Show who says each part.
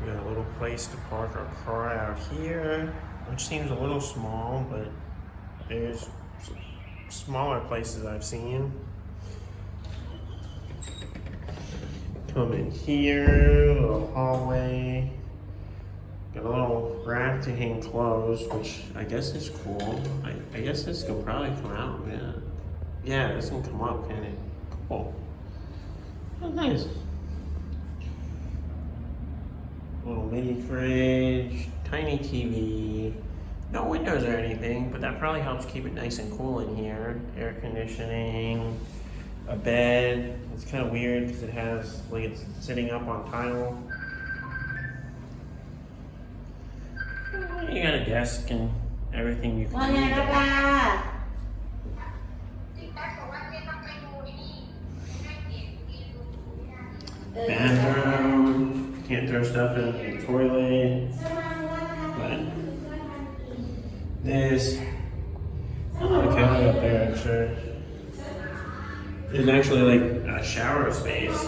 Speaker 1: We got a little place to park our car out here, which seems a little small, but there's smaller places I've seen. Come in here, a little hallway. Got a little rack to hang clothes, which I guess is cool. I guess this could probably come out, yeah. Yeah, this can come up, can it? Cool. Oh, nice. Little mini fridge, tiny TV. No windows or anything, but that probably helps keep it nice and cool in here. Air conditioning, a bed. It's kind of weird because it has, like, it's sitting up on tile. You got a desk and everything you can need. Bathroom. Can't throw stuff in the toilet. But this. Oh, a counter up there, actually. There's actually like a shower space.